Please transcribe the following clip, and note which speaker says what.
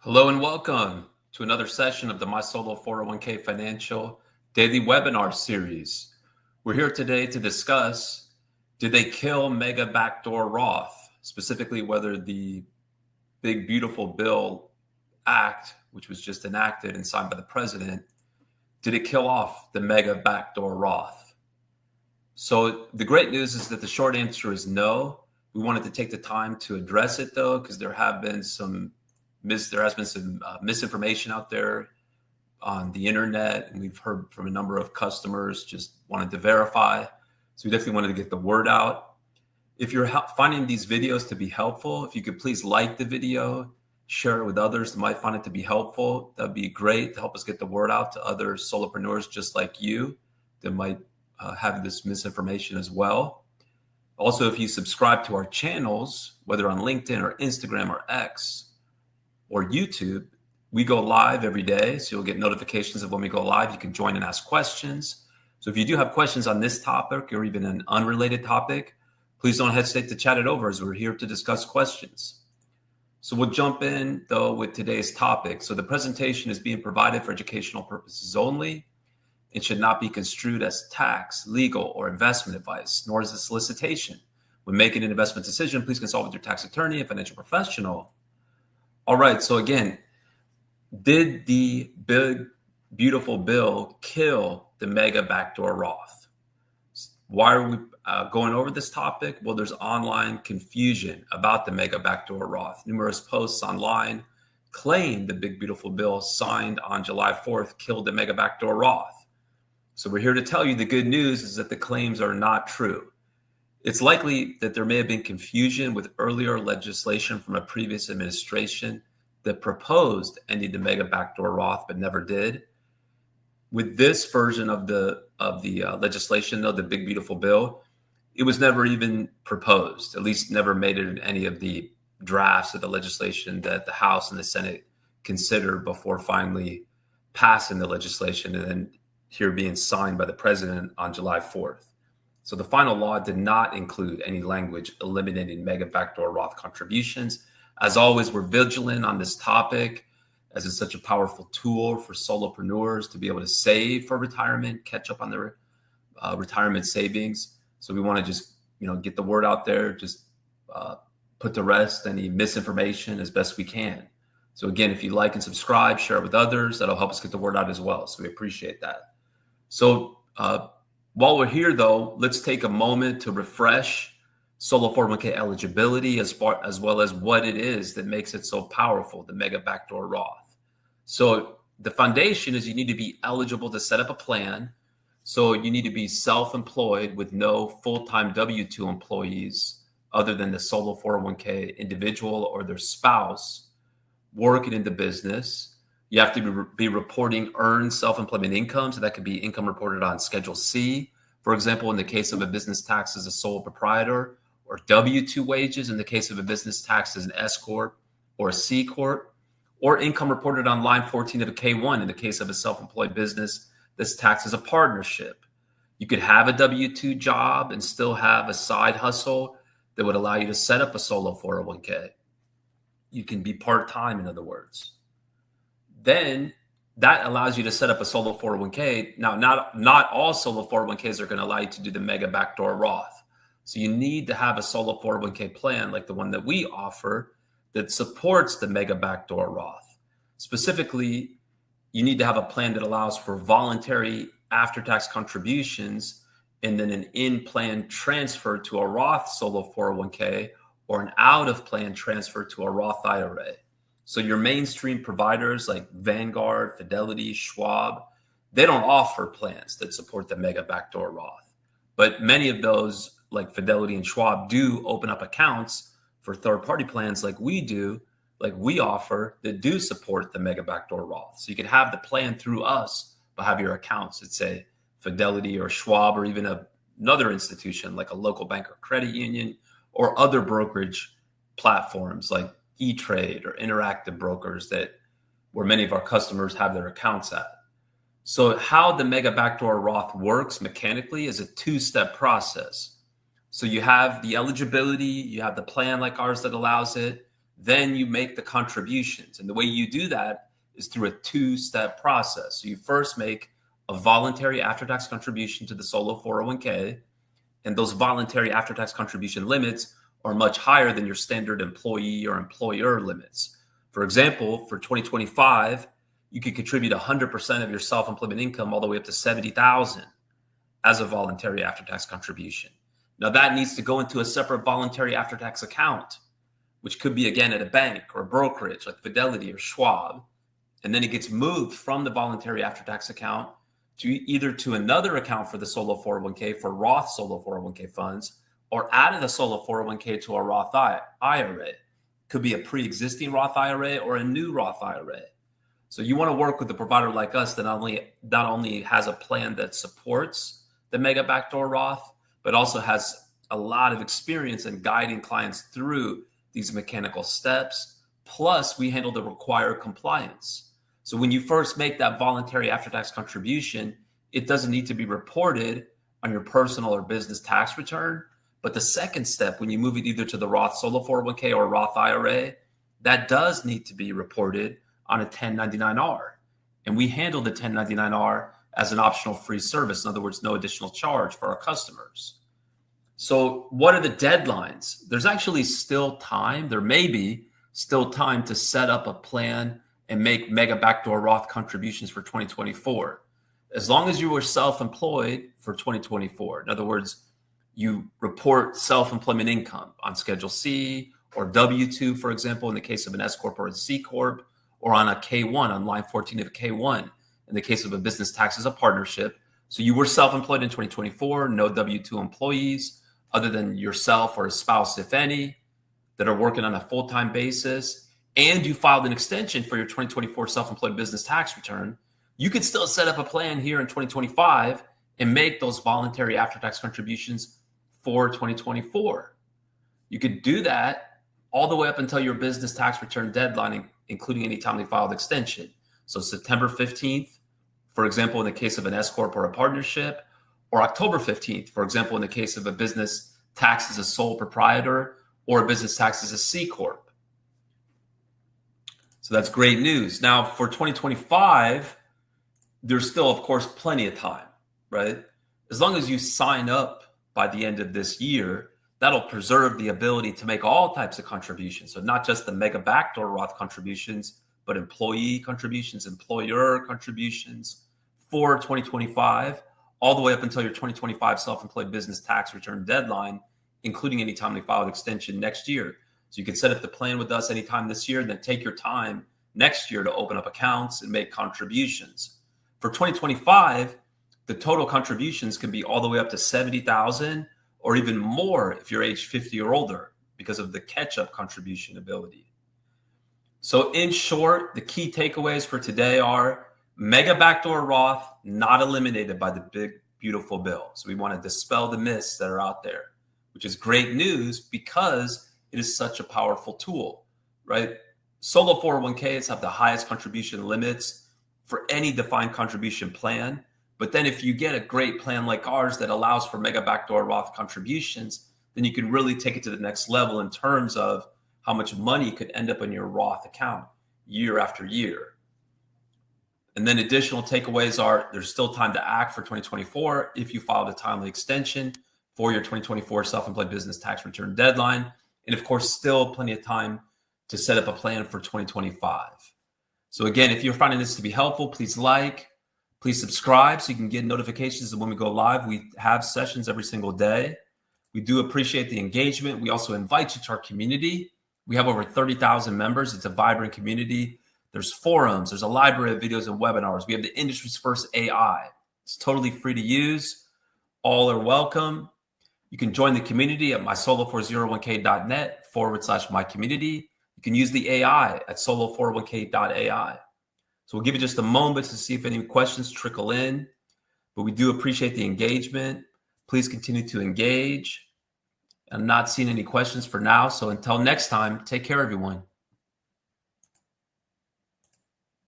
Speaker 1: Hello and welcome to another session of the My Solo 401k Financial Daily Webinar Series. We're here today to discuss, did they kill Mega Backdoor Roth? Specifically, whether the Big Beautiful Bill Act, which was just enacted and signed by the president, did it kill off the Mega Backdoor Roth? So the great news is that the short answer is no. We wanted to take the time to address it though, because there has been some misinformation out there on the internet, and we've heard from a number of customers just wanted to verify. So we definitely wanted to get the word out. If you're finding these videos to be helpful, if you could please like the video, share it with others that might find it to be helpful. That'd be great to help us get the word out to other solopreneurs just like you that might have this misinformation as well. Also, if you subscribe to our channels, whether on LinkedIn or Instagram or X, or YouTube, we go live every day. So you'll get notifications of when we go live. You can join and ask questions. So if you do have questions on this topic or even an unrelated topic, please don't hesitate to chat it over, as we're here to discuss questions. So we'll jump in though with today's topic. So the presentation is being provided for educational purposes only. It should not be construed as tax, legal, or investment advice, nor is it solicitation. When making an investment decision, please consult with your tax attorney and financial professional. All right, so again, did the Big Beautiful Bill kill the Mega Backdoor Roth? Why are we going over this topic? Well, there's online confusion about the Mega Backdoor Roth. Numerous posts online claim the Big Beautiful Bill signed on July 4th killed the Mega Backdoor Roth. So we're here to tell you the good news is that the claims are not true. It's likely that there may have been confusion with earlier legislation from a previous administration that proposed ending the Mega Backdoor Roth but never did. With this version of the legislation, though, the Big Beautiful Bill, it was never even proposed, at least never made it in any of the drafts of the legislation that the House and the Senate considered before finally passing the legislation and then here being signed by the president on July 4th. So the final law did not include any language eliminating Mega Backdoor Roth contributions. As always, we're vigilant on this topic, as it's such a powerful tool for solopreneurs to be able to save for retirement, catch up on their retirement savings. So we want to just get the word out there, just put to rest any misinformation as best we can. So again, if you like and subscribe, share it with others, that'll help us get the word out as well. So we appreciate that. So while we're here, though, let's take a moment to refresh Solo 401k eligibility as well as what it is that makes it so powerful, the Mega Backdoor Roth. So the foundation is you need to be eligible to set up a plan. So you need to be self-employed with no full-time W-2 employees other than the Solo 401k individual or their spouse working in the business. You have to be reporting earned self-employment income. So that could be income reported on Schedule C, for example, in the case of a business tax as a sole proprietor, or W-2 wages in the case of a business tax as an S Corp or a C Corp, or income reported on line 14 of a K-1 in the case of a self-employed business that's taxed as a partnership. You could have a W-2 job and still have a side hustle that would allow you to set up a solo 401k. You can be part-time, in other words. Then that allows you to set up a solo 401k. Now, not all solo 401ks are going to allow you to do the Mega Backdoor Roth. So you need to have a solo 401k plan like the one that we offer that supports the Mega Backdoor Roth. Specifically, you need to have a plan that allows for voluntary after-tax contributions and then an in-plan transfer to a Roth solo 401k or an out-of-plan transfer to a Roth IRA. So your mainstream providers like Vanguard, Fidelity, Schwab, they don't offer plans that support the Mega Backdoor Roth. But many of those, like Fidelity and Schwab, do open up accounts for third-party plans like we do, like we offer, that do support the Mega Backdoor Roth. So you can have the plan through us, but have your accounts at, say, Fidelity or Schwab, or even another institution like a local bank or credit union, or other brokerage platforms like E-Trade or Interactive Brokers where many of our customers have their accounts at. So how the Mega Backdoor Roth works mechanically is a two-step process. So you have the eligibility, you have the plan like ours that allows it. then you make the contributions. And the way you do that is through a two-step process. So you first make a voluntary after-tax contribution to the solo 401k, and those voluntary after-tax contribution limits are much higher than your standard employee or employer limits. For example, for 2025, you could contribute 100% of your self-employment income all the way up to $70,000 as a voluntary after-tax contribution. Now that needs to go into a separate voluntary after-tax account, which could be, again, at a bank or a brokerage like Fidelity or Schwab. And then it gets moved from the voluntary after-tax account to either to another account for the solo 401k for Roth solo 401k funds, or out of the solo 401k to a Roth IRA. Could be a pre-existing Roth IRA or a new Roth IRA. So you want to work with a provider like us that not only has a plan that supports the Mega Backdoor Roth, but also has a lot of experience in guiding clients through these mechanical steps. Plus, we handle the required compliance. So when you first make that voluntary after-tax contribution, it doesn't need to be reported on your personal or business tax return. But the second step, when you move it either to the Roth solo 401k or Roth IRA, that does need to be reported on a 1099-R. And we handle the 1099-R as an optional free service. In other words, no additional charge for our customers. So what are the deadlines? There's actually still time. There may be still time to set up a plan and make Mega Backdoor Roth contributions for 2024. As long as you were self-employed for 2024. In other words, you report self-employment income on Schedule C or W-2, for example, in the case of an S Corp or a C Corp, or on a K-1, on line 14 of a K-1, in the case of a business tax as a partnership. So you were self-employed in 2024, no W-2 employees other than yourself or a spouse, if any, that are working on a full-time basis, and you filed an extension for your 2024 self-employed business tax return, you could still set up a plan here in 2025 and make those voluntary after-tax contributions for 2024. You could do that all the way up until your business tax return deadline, including any timely filed extension. So September 15th, for example, in the case of an S Corp or a partnership, or October 15th, for example, in the case of a business tax as a sole proprietor or a business tax as a C Corp. So that's great news. Now for 2025, there's still, of course, plenty of time, right? As long as you sign up by the end of this year, that'll preserve the ability to make all types of contributions. So not just the Mega Backdoor Roth contributions, but employee contributions, employer contributions for 2025, all the way up until your 2025 self-employed business tax return deadline, including any timely filed extension next year. So you can set up the plan with us anytime this year, and then take your time next year to open up accounts and make contributions. For 2025, the total contributions can be all the way up to $70,000 or even more if you're age 50 or older because of the catch-up contribution ability. So in short, the key takeaways for today are Mega Backdoor Roth not eliminated by the big, beautiful bill. So we want to dispel the myths that are out there, which is great news because it is such a powerful tool, right? Solo 401ks have the highest contribution limits for any defined contribution plan. But then if you get a great plan like ours that allows for Mega Backdoor Roth contributions, then you can really take it to the next level in terms of how much money could end up in your Roth account year after year. And then additional takeaways are there's still time to act for 2024 if you filed a timely extension for your 2024 self-employed business tax return deadline. And of course, still plenty of time to set up a plan for 2025. So again, if you're finding this to be helpful, please subscribe so you can get notifications of when we go live. We have sessions every single day. We do appreciate the engagement. We also invite you to our community. We have over 30,000 members. It's a vibrant community. There's forums. There's a library of videos and webinars. We have the industry's first AI. It's totally free to use. All are welcome. You can join the community at mysolo401k.net/my community. You can use the AI at solo401k.ai. So we'll give you just a moment to see if any questions trickle in, but we do appreciate the engagement. Please continue to engage. I'm not seeing any questions for now. So until next time, take care, everyone.